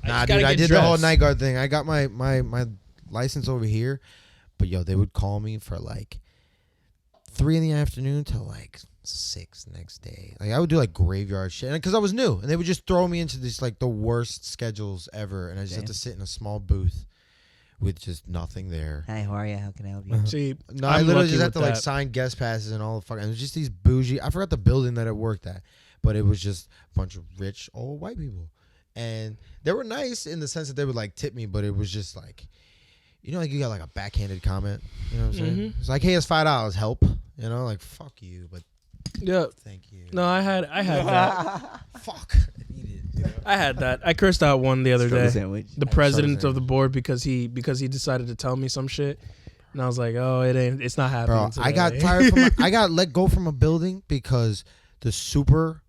Nah, dude, I did the whole night guard thing. I got my license over here, but yo, they would call me for like 3 p.m. till like 6 next day. Like I would do like graveyard shit because I was new, and they would just throw me into these like the worst schedules ever, and I just have to sit in a small booth with just nothing there. Hi, how are you? How can I help you? See, no, I literally just have to like sign guest passes and all the fucking. It was just these bougie. I forgot the building that I worked at, but it was just a bunch of rich old white people, and they were nice in the sense that they would like tip me, but it was just like, you know, like you got like a backhanded comment. You know what I'm saying? It's like, hey, it's $5. Help. You know, like fuck you, but yeah, thank you. No, I had that. Fuck. I had that. I cursed out one the other day. Sandwich. The president of the board because he decided to tell me some shit, and I was like, oh, it's not happening. Bro, I got fired from. I got let go from a building because the super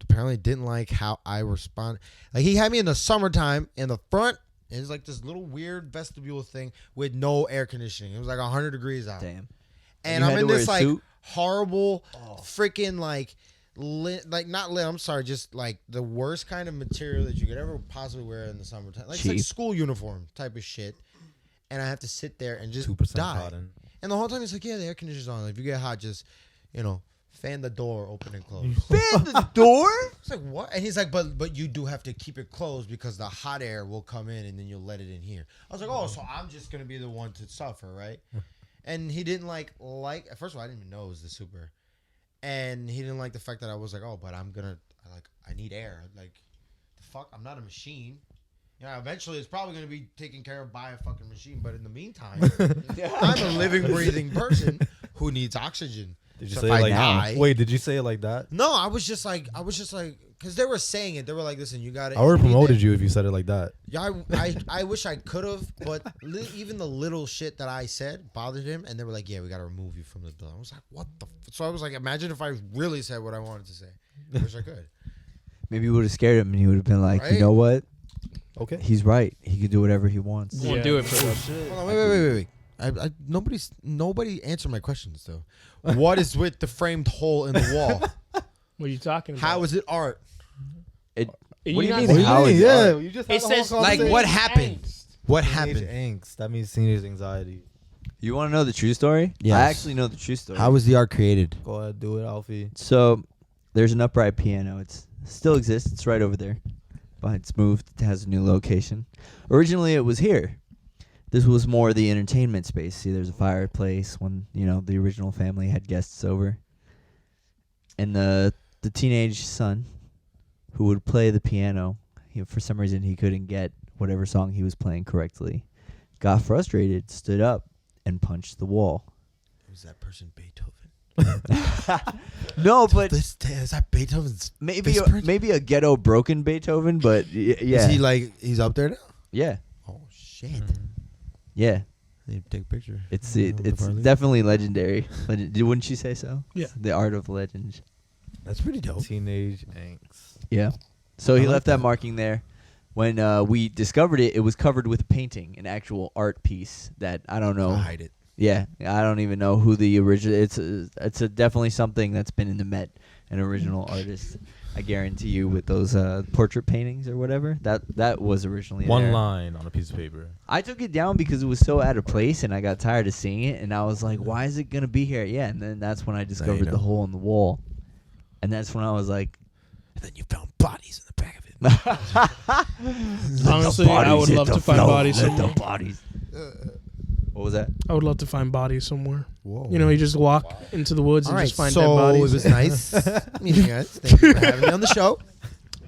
apparently didn't like how I responded. Like he had me in the summertime in the front. It's like this little weird vestibule thing with no air conditioning. It was like 100 degrees out. Damn. And I'm in this like horrible freaking like I'm sorry, just like the worst kind of material that you could ever possibly wear in the summertime. Like it's like school uniform type of shit. And I have to sit there and just 2% die. Cotton. And the whole time it's like, yeah, the air conditioner's on. If you get hot, just, you know, fan the door open and close. Fan the door? It's like, what? And he's like, but you do have to keep it closed because the hot air will come in and then you'll let it in here. I was like, oh, so I'm just going to be the one to suffer, right? And he didn't like, first of all, I didn't even know it was the super. And he didn't like the fact that I was like, oh, but I need air. Like, the fuck? I'm not a machine. Yeah, eventually it's probably going to be taken care of by a fucking machine. But in the meantime, I'm a living, breathing person who needs oxygen. Did you say it like that? Wait, did you say it like that? No, I was just like, because they were saying it. They were like, listen, you got it. I would have promoted you if you said it like that. Yeah, I wish I could have, but even the little shit that I said bothered him, and they were like, yeah, we got to remove you from the building. I was like, what the So I was like, imagine if I really said what I wanted to say. I wish I could. Maybe you would have scared him, and he would have been like, right? You know what? Okay. He's right. He can do whatever he wants. Yeah. Won't do it for that. Hold on, wait. Nobody answered my questions though. What is with the framed hole in the wall? What are you talking about? How is it art? What do you mean? How is it art? You just it says like what happened? What happened? Angst. That means teenage anxiety. You want to know the true story? Yes. I actually know the true story. How was the art created? Go ahead, do it, Alfie. So there's an upright piano. It still exists. It's right over there, but it's moved. It has a new location. Originally, it was here. This was more the entertainment space. See, there's a fireplace when, the original family had guests over. And the teenage son who would play the piano, for some reason he couldn't get whatever song he was playing correctly, got frustrated, stood up, and punched the wall. Was that person Beethoven? No, but is that Beethoven's maybe a ghetto broken Beethoven, but yeah. Is he like, he's up there now? Yeah. Oh, shit. Yeah. I need to take a picture. It's definitely legendary. Wouldn't you say so? Yeah. It's the art of legend. That's pretty dope. Teenage angst. Yeah. So he left that marking there. When we discovered it, it was covered with a painting, an actual art piece that I don't know. Hide it. Yeah, I don't even know who the original. It's definitely something that's been in the Met, an original artist. I guarantee you, with those portrait paintings or whatever, that was originally one there. line on a piece of paper. I took it down because it was so out of place, and I got tired of seeing it, and I was like, "Why is it gonna be here?" Yeah, and then that's when I discovered the hole in the wall, and that's when I was like, and then you found bodies in the back of it. Honestly, I would love to find bodies somewhere. What was that? I would love to find bodies somewhere. Whoa. You just walk into the woods and just find dead bodies. So it was nice meeting you guys. Thank you for having me on the show.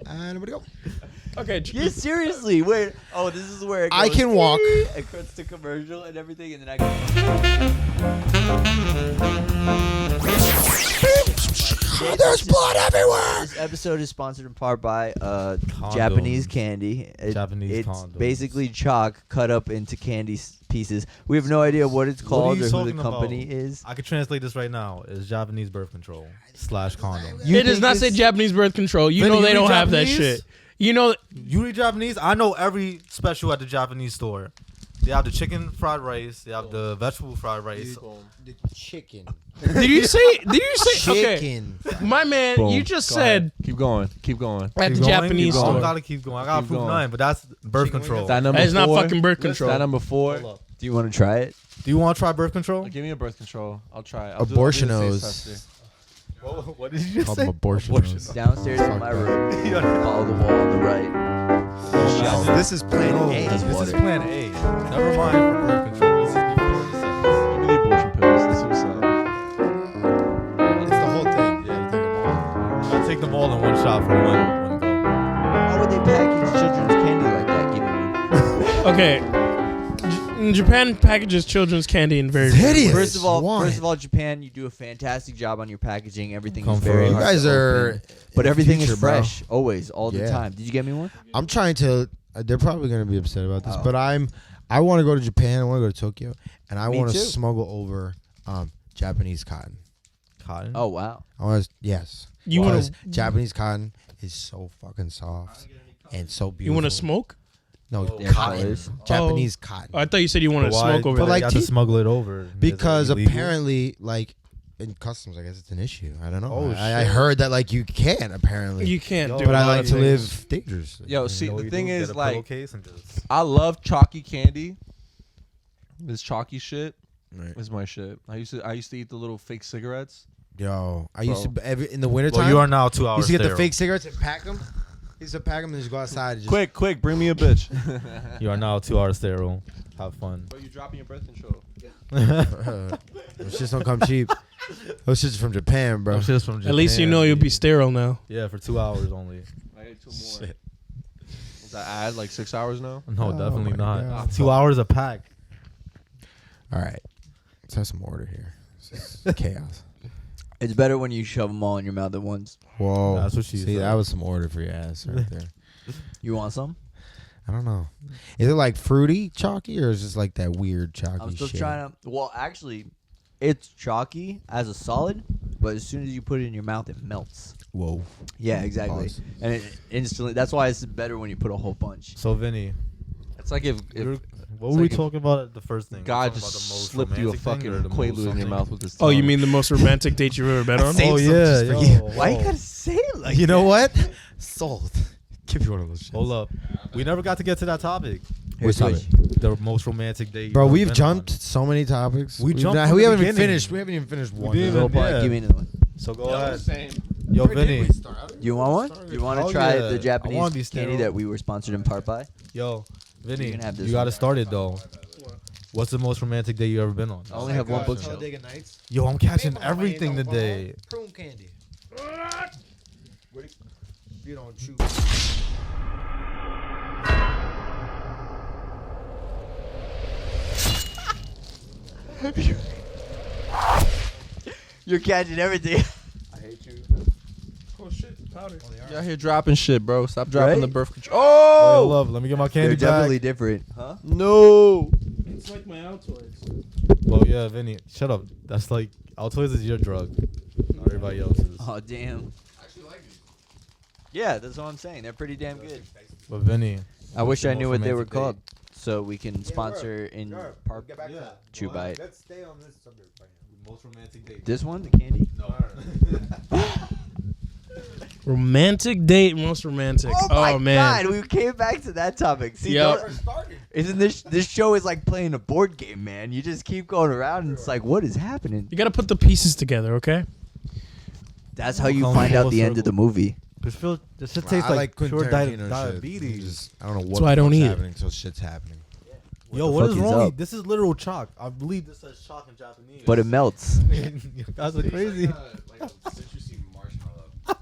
And where to go? Okay. Yeah, seriously. Wait. Oh, this is where it goes. I can walk. It cuts to commercial and everything, and then I go. There's blood everywhere. This episode is sponsored in part by Japanese candy. Japanese It's condoms. basically chalk cut up into candy pieces. We have no idea what it's called or who the company is. I could translate this right now. It's Japanese birth control /condom. It does not say Japanese birth control. You know they don't have that shit. You read Japanese? I know every special at the Japanese store. They have the chicken fried rice. They have the vegetable fried rice. The chicken Did you say? Okay, Chicken. my man, Boom. you just Go said ahead. Keep going. Keep going. at Keep the going, Japanese keep going. I store. gotta keep going. I gotta Keep prove going. nothing, but that's birth Chicken control. wings. That number It's four. not fucking birth control. That number 4. Hold up. Do you want to try it? Do you want to try birth control? Give me a birth control. I'll try it. Abortionos. What did you just Called say? them abortions. Downstairs in my room. Follow the wall on the right. Shelf. This is plan No, A. this water. is plan A. Never mind for birth control. This is before the sex. Give me the abortion pills. Let's see what's up. It's the whole thing. Yeah, take them all. I'll take them all in one shot for one go. Why would they package children's candy like that? Give me one. Okay. In Japan packages children's candy in very Hideous. First of all, Why? Japan, you do a fantastic job on your packaging. Everything Come is very for You hard guys to are. open. But everything future, is bro. fresh, always, all the Yeah. time. Did you get me one? I'm trying to. They're probably gonna be upset about this, Oh. but I want to go to Japan. I want to go to Tokyo, and I Me want to too. smuggle over Japanese cotton. Cotton. Oh wow. I want to. Yes. You want Because to? Japanese cotton is so fucking soft and so beautiful. You want to smoke? No, Yeah, cotton. colors. Japanese cotton. I thought you said you wanted to Why- smoke over but there. like you have to tea- smuggle it over. Because Is it illegal? apparently, like in customs, I guess it's an issue. I don't know. Oh, I shit. heard that like you can apparently. You can't Yo, do but a I lot like of to things. live dangerously. Yo, You see, know what the you thing do? Get is, a like, pillowcase and just- I love chalky candy. This chalky shit Right. is my shit. I used to eat the little fake cigarettes. Yo, I used Bro. to in the wintertime. Well, you are now 2 hours. used to get the sterile. fake cigarettes and pack them. Used to pack them and just go outside. And just, Quick, bring me a bitch. You are now 2 hours sterile. Have fun. Bro, you dropping your birth control. Those shits don't come cheap. Those shits from Japan, bro. I'm just from Japan. At least you know you'll be sterile now. Yeah, for 2 hours only. I ate 2 more. Shit. Does that add like 6 hours now? No, Oh definitely my not. God. 2 hours a pack. All right, let's have some order here. This is chaos. It's better when you shove them all in your mouth at once. Whoa, That's what she See, said. that was some order for your ass right there. You want some? I don't know. Is it like fruity chalky or is it just like that weird chalky I'm still shit? trying to. Well, actually, it's chalky as a solid, but as soon as you put it in your mouth, it melts. Whoa. Yeah, exactly. Pause. And it instantly. That's why it's better when you put a whole bunch. So, Vinny, It's like if what were we like if talking about at the first thing? God We're talking about just the most slipped you a romantic thing fucking or the most Quaalude in your something? mouth with his Oh, tongue. you mean the most romantic date you've ever been on? Save Oh some yeah, just for yo, you. Why you whoa. gotta say it like You know that? what? Sold. Give you one of those shits. Hold up. We never got to get to that topic. Which topic? The most romantic day. Bro, you've we've been jumped on. so many topics. We We've jumped not- from we the haven't even beginning. finished. We haven't even finished one. didn't Go even- part, yeah. Give me another one. So go Yeah, ahead. same. Yo, Vinny. You want one? You want to Oh, try yeah. the I Japanese wanna be candy sterile. that we were sponsored in part by? Yo, Vinny. You can have this You got to one. start it though. What's the most romantic day you ever been on? I only have one bookshelf. Talladega Nights. Yo, I'm catching everything today. Prune candy. You don't chew. You're catching everything. Oh shit, powder. You out here dropping shit, bro. Stop dropping Right? the birth control. Oh, Oh love. Let me get my They're candy definitely back. different. Huh? no! It's like my Altoids. Well, yeah, Vinny. Shut up. That's like Altoids is your drug. Not everybody else's. Oh damn. Yeah, that's what I'm saying. They're pretty damn good. But Vinny. I wish the I knew most what they were romantic day? called, so we can sponsor in part. Chew Bite. Let's stay on this subject right now. Most romantic day. This one, the candy. Romantic date, most romantic. Oh my man. god, we came back to that topic. See, Yep. isn't this show is like playing a board game, man? You just keep going around, and it's like, what is happening? You gotta put the pieces together, okay? That's how you Come find out full the end of circle. the movie. This shit I tastes like Quentin pure Tarantino shit. diabetes. Just- I don't know what That's why I don't eat it. happening until shit's happening. Yo, the what fuck is is wrong? up? This is literal chalk. I believe this says chalk in Japanese. But it melts. You guys are crazy. Like a citrusy marshmallow.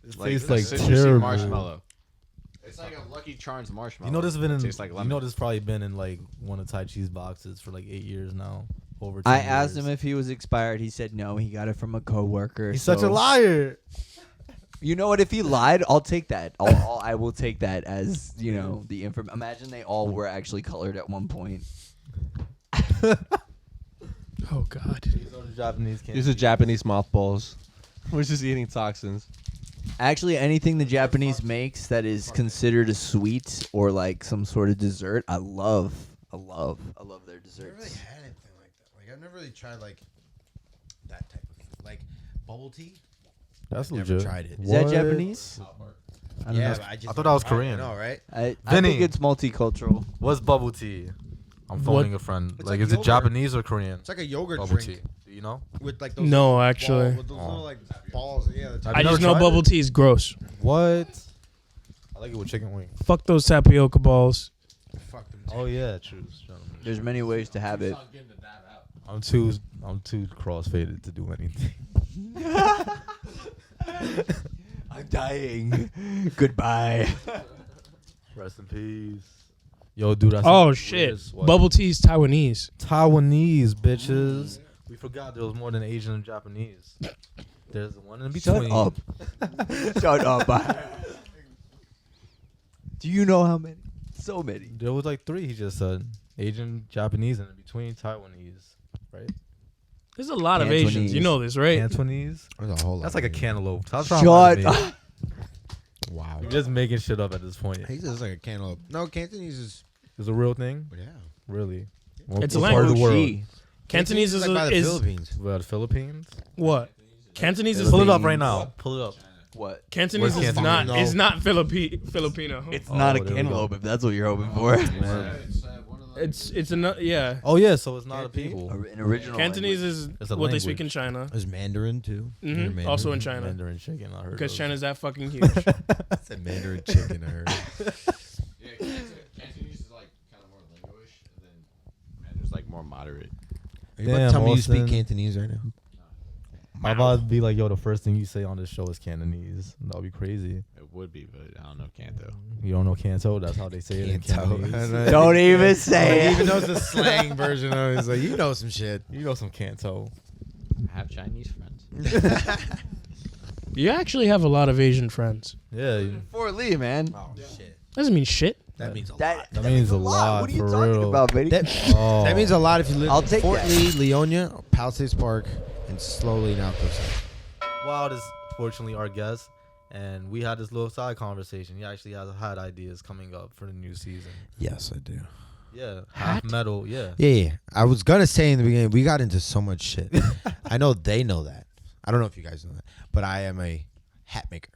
It Like tastes a like citrusy terrible. marshmallow. It's like a Lucky Charms marshmallow. You know this has been in. Tastes like you lemon. know this probably been in like one of Tai Chi's boxes for like 8 years now. Over. 10 I asked years. him if he was expired. He said no. He got it from a coworker. He's such a so- liar. You know what? If he lied, I'll take that. I will take that as the information. Imagine they all were actually colored at one point. Oh god. These are the Japanese candy. These are Japanese mothballs. We're just eating toxins. Actually, anything the Japanese makes that is considered a sweet or like some sort of dessert, I love. I love their I never really desserts. had anything like that. Like I've never really tried like that type of like bubble tea. That's I've never legit. tried it. Is that Japanese? I don't know. But I thought that was Korean. No, right? I Vinny. think it's multicultural. What's bubble tea? I'm phoning a friend. It's Like, like is it yogurt. Japanese or Korean? It's like a yogurt Bubble drink tea. Do you know? with like those. No, little actually. with those little like balls. Yeah. the Have I you just never know tried bubble it? tea is gross. What? I like it with chicken wings. Fuck those tapioca balls. Fuck them. Oh yeah, true. There's many ways to have it. I'm too crossfaded to do anything. I'm dying. Goodbye. Rest in peace. Yo, dude. That's Oh some shit. weirdest- what? Bubble tea is Taiwanese. Taiwanese bitches. We forgot there was more than Asian and Japanese. There's one in Shut between. up. Shut up. Do you know how many? So many. There was like 3. He just said Asian, Japanese, and in between Taiwanese, right? There's a lot of Cantonese. Asians. You know this, right? Cantonese. There's a whole lot. That's like a of cantaloupe. Shut up. Wow. You're just making shit up at this point. He says like a cantaloupe. No, Cantonese is. It's a real thing, Yeah. really. It's a What part of the world? Sushi. Cantonese is, like by the is Philippines. Well, the Philippines. what? Cantonese is Pull it up right now. Pull it up. What? Cantonese Where's is Cantonese? not is not Filipino. It's Oh, not a there we go. cantaloupe if that's what you're hoping for. It's another yeah. Oh yeah, so it's not a people. An original. Cantonese language. is It's a what they language. speak in China. There's Mandarin too. Mhm. Hear Mandarin? Also in China. Mandarin chicken. I heard. Because of. China's that fucking huge. I said Mandarin chicken. I heard. Yeah, Cantonese is like kind of more linguish, and then Mandarin's like more moderate. Are you about to Damn, tell me you speak Austin. Cantonese right now? My about to be like, yo, the first thing you say on this show is Cantonese. That'll be crazy. It would be, but I don't know Canto. You don't know Canto? That's how they say it in Canto. Cantonese. Don't even say Even it. though it's a slang version of it, it's like you know some shit. You know some Canto. I have Chinese friends. You actually have a lot of Asian friends. Yeah, Fort Lee, man. Oh shit. Doesn't mean shit. That means a lot. that means a lot. What are you for talking real. about, Vinny? Oh. That means a lot if you live I'll in take Fort that. Lee, Leonia, Palisades Park, and slowly now Cliffside. Wilde is fortunately our guest, and we had this little side conversation. He actually had ideas coming up for the new season. Yes, I do. Yeah, half metal. Yeah. Yeah. I was gonna say in the beginning, we got into so much shit. I know they know that. I don't know if you guys know that, but I am a hat maker.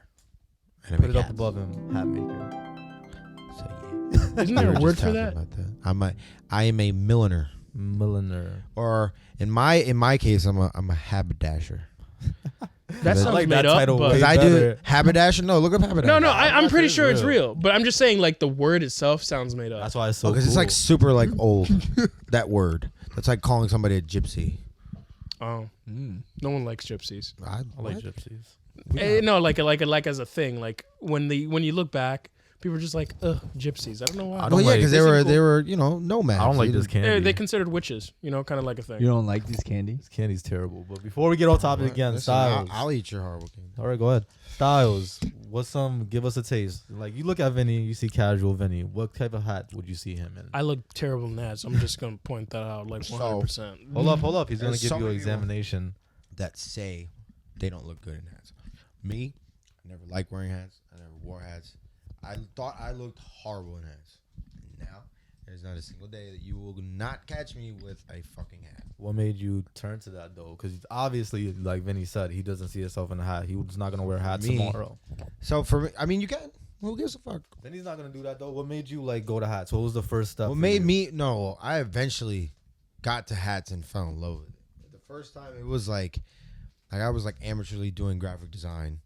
And I Put make it up hats. above him, hat maker. So yeah. Isn't We there were a word just for talking that? about that. I am a milliner, Milliner. or in my case, I'm a haberdasher. That I sounds like made that up. title But way Because I do better. haberdasher. No, look up haberdasher. no, I'm Haberdasher pretty is sure it's real. real. But I'm just saying, like the word itself sounds made up. That's why it's so Because cool. it's like super like old. That word. That's like calling somebody a gypsy. Oh, no one likes gypsies. I like gypsies. No, like as a thing. Like when you look back, people are just like, ugh, gypsies. I don't know why. I Well, don't yeah, like- because They seem they cool. were nomads. I don't like You this didn't- candy. They considered witches. Kind of like a thing. You don't like this candy? This candy's terrible. But before we get on topic again, Listen, Styles. I'll eat your horrible candy. All right, go ahead. Styles, give us a taste. Like, you look at Vinny, you see casual Vinny. What type of hat would you see him in? I look terrible in that, so I'm just gonna point that out like 100%. Hold up. He's going to There's give so you an many examination. That say they don't look good in hats. Me, I never liked wearing hats. I never wore hats. I thought I looked horrible in hats. Now, there's not a single day that you will not catch me with a fucking hat. What made you turn to that, though? Because obviously, like Vinny said, he doesn't see himself in a hat. He was not going to wear hats Me. tomorrow. So for me, I mean, you can. Who gives a fuck? Vinny's not going to do that, though. What made you, like, go to hats? What was the first step? What for made you? me no? I eventually got to hats and fell in love with it. The first time it was like I was like amateurly doing graphic design,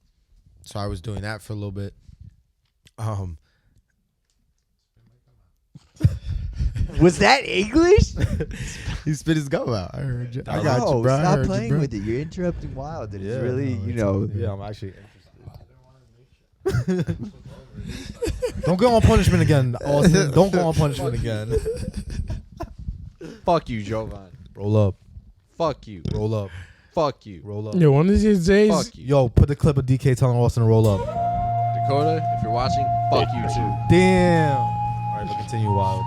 so I was doing that for a little bit. Was that English? He spit his gum out. I heard you. I Oh, got you, bro. I Stop heard playing you, bro. with it. You're interrupting Wilde. It's Yeah, really, no, you it's know. okay. Yeah, I'm actually interested. Don't go on punishment again, Austin. Don't go on punishment again. Fuck you, Jovan. Roll up. Fuck you. Roll up. Fuck you. Roll up. Yo, one of these days, Fuck you. Yo, put the clip of DK telling Austin to roll up. Dakota, if you're watching, fuck you too. Damn. All right, but continue, Wild.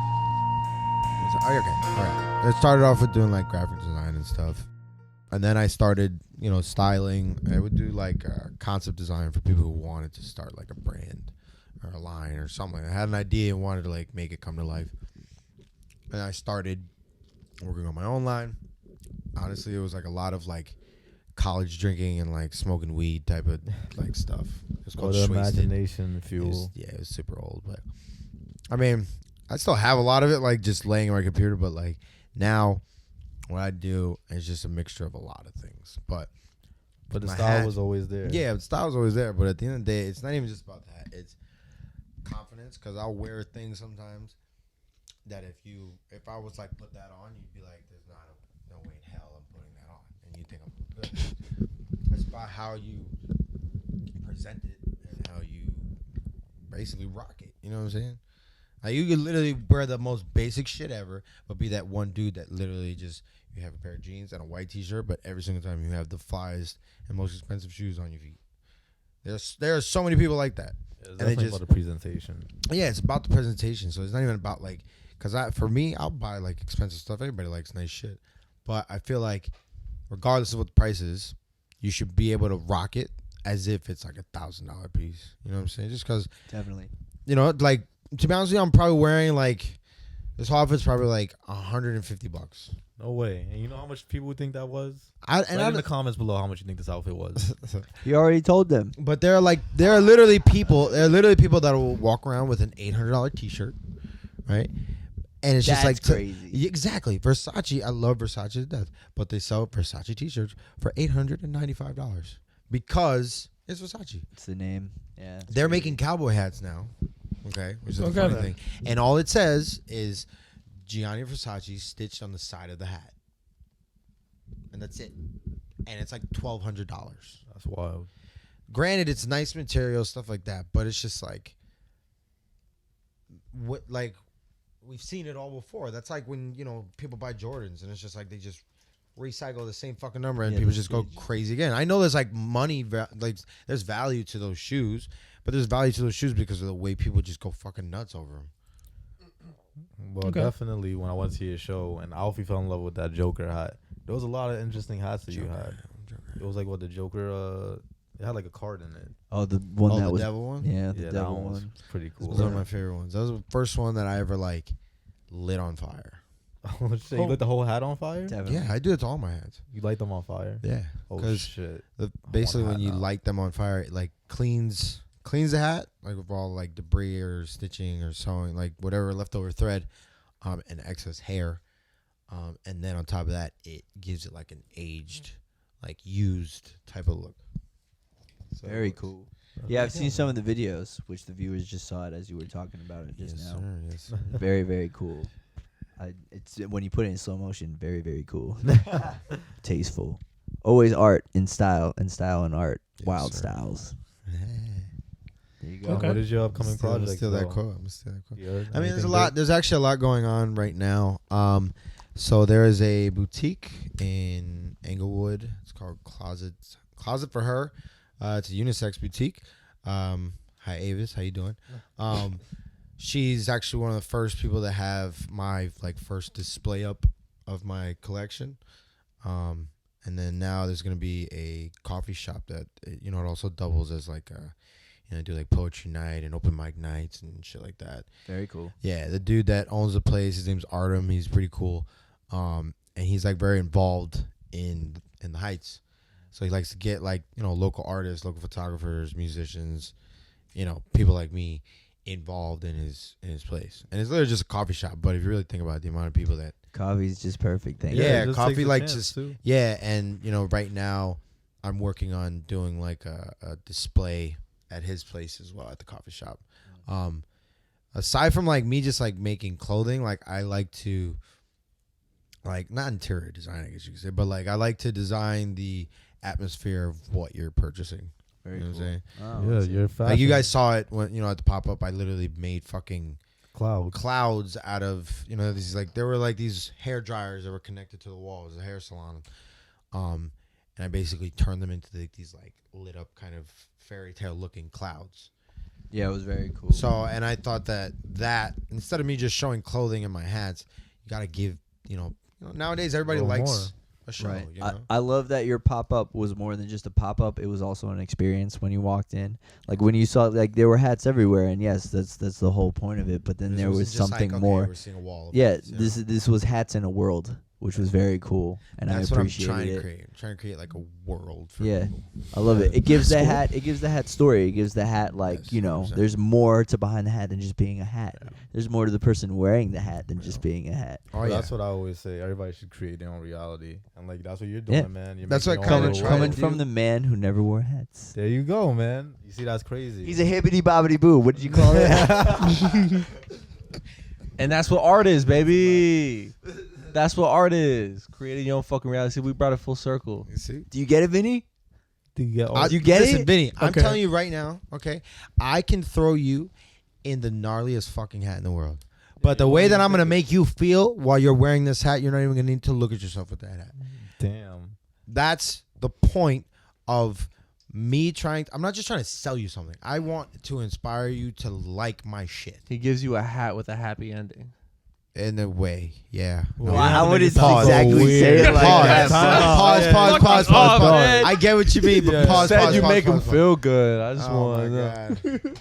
Okay, all right. It started off with doing like graphic design and stuff, and then I started, styling. I would do like concept design for people who wanted to start like a brand or a line or something. I had an idea and wanted to like make it come to life, and I started working on my own line. Honestly, it was like a lot of like college drinking and like smoking weed type of like stuff. It was Or called the Schwasted. imagination fuel. It was super old, but I mean, I still have a lot of it, like just laying on my computer. But like now, what I do is just a mixture of a lot of things. But the my style hat- was always there. yeah, the style was always there. But at the end of the day, it's not even just about that. It's confidence, because I'll wear things sometimes that if I was like put that on, you'd be like, there's no way in hell I'm putting that on, and you think I'm good. It's about how you present it and how you basically rock it. You know what I'm saying? Like you could literally wear the most basic shit ever, but be that one dude that literally just you have a pair of jeans and a white t-shirt, but every single time you have the flyest and most expensive shoes on your feet. There are so many people like that. It's And definitely just- about the presentation. Yeah, it's about the presentation. So it's not even about like, for me, I'll buy like expensive stuff. Everybody likes nice shit, but I feel like regardless of what the price is, you should be able to rock it as if it's like $1,000 piece. You know what I'm saying? Just because, Definitely. you know, like to be honest with you, I'm probably wearing like this whole outfit's probably like $150. No way. And you know how much people would think that was? Write In the comments below how much you think this outfit was. You already told them. But there are literally people that will walk around with an $800 t-shirt, right? And it's just That's like crazy. Yeah, exactly. Versace, I love Versace to death, but they sell Versace t-shirts for $895 because it's Versace. It's the name. Yeah. it's They're crazy. making cowboy hats now, okay? Which is the Okay funny then. thing. And all it says is Gianni Versace stitched on the side of the hat, and that's it. And it's like $1,200. That's wild. Granted, it's nice material, stuff like that, but it's just like, what like. We've seen it all before. That's like when, people buy Jordans and it's just like they just recycle the same fucking number and Yeah, people the just go stitch. crazy again. I know there's like money, like there's value to those shoes, but there's value to those shoes because of the way people just go fucking nuts over them. Well, Okay. definitely when I went to your show and Alfie fell in love with that Joker hat. There was a lot of interesting hats that you had. It was like what the Joker, it had like a card in it. Oh, the one Oh, that the was. devil one? Yeah, the Yeah, that devil one was one. pretty That cool. was one of my favorite ones. That was the first one that I ever like lit on fire. Oh shit! You lit the whole hat on fire? Definitely. Yeah, I do it to all my hats. You light them on fire? Yeah. Oh 'Cause shit! basically hat when you now. light them on fire, it like cleans the hat, like with all like debris or stitching or sewing, like whatever leftover thread, and excess hair, and then on top of that, it gives it like an aged, like used type of look. So Very cool. Yeah, I've seen some of the videos, which the viewers just saw it as you were talking about it Yes, just now. sir. Yes, sir. Very, very cool. It's when you put it in slow motion, very, very cool. Tasteful. Always art in style and art. Yes, Wild sir. styles. There you go. Okay. What is your upcoming project? Steal that though? quote. I'm gonna steal that quote. Yeah, I mean, there's anything a lot. big? There's actually a lot going on right now. So there is a boutique in Englewood. It's called Closet for Her. It's a unisex boutique. Hi Avis, how you doing? She's actually one of the first people to have my like first display up of my collection. And then now there's gonna be a coffee shop that it also doubles as like a do like poetry night and open mic nights and shit like that. Very cool. Yeah, the dude that owns the place, his name's Artem. He's pretty cool, and he's like very involved in the Heights. So he likes to get like local artists, local photographers, musicians, people like me involved in his place. And it's literally just a coffee shop. But if you really think about it, the amount of people that Coffee's just perfect. Thank Yeah, you. it just coffee, takes a like, chance, just- too. yeah, and right now I'm working on doing like a display at his place as well at the coffee shop. Aside from like me just like making clothing, like I like to like not interior design, I guess you could say, but like I like to design the atmosphere of what you're purchasing. Very You know cool. what I'm saying? Oh, Yeah, I see. you're fast. Like you guys saw it when at the pop up. I literally made fucking cloud. clouds out of these like there were like these hair dryers that were connected to the wall. It was a hair salon, and I basically turned them into these like lit up kind of fairy tale looking clouds. Yeah, it was very cool. So, and I thought that instead of me just showing clothing and my hats, you gotta give nowadays everybody little likes more. a show. Right. You know? I love that your pop up was more than just a pop up. It was also an experience when you walked in. Like when you saw like there were hats everywhere, and yes, that's the whole point of it. But then This there was wasn't just something like, okay, more. We're seeing a wall. Of Yeah, hats, this was hats in a world which was very cool, and That's I what I'm appreciated trying to it. create. I'm trying to create like a world for Yeah. people. I love it. It gives the That's cool. hat. It gives the hat story. It gives the hat Yes, you know. 100%. There's more to behind the hat than just being a hat. There's more to the person wearing the hat than just being a hat. Oh Well, yeah. that's what I always say. Everybody should create their own reality, and like that's what you're doing, Yeah. man. You're That's making what your kinda own try little Coming to world. from the man who never wore hats. There you go, man. You see, that's crazy. He's a hibbity bobbity boo. What did you call it? And that's what art is, baby. That's what art is. Creating your own fucking reality. See, we brought it full circle. You see? Do you get it, Vinny? Do you get all You get listen, it? Vinny, I'm Okay. telling you right now, okay? I can throw you in the gnarliest fucking hat in the world. But the way that I'm going to make you feel while you're wearing this hat, you're not even going to need to look at yourself with that hat. Damn. That's the point of me trying. I'm not just trying to sell you something. I want to inspire you to like my shit. He gives you a hat with a happy ending. In a way, yeah. Well, No. yeah, How would it Pause. exactly say it like Pause. that? Pause. Yeah. Pause. Pause. Fucking Pause. off, man. I get what you mean, but Yeah. pause. Said Pause. you pause, make him pause, pause. feel good. I just Oh want my to know. God.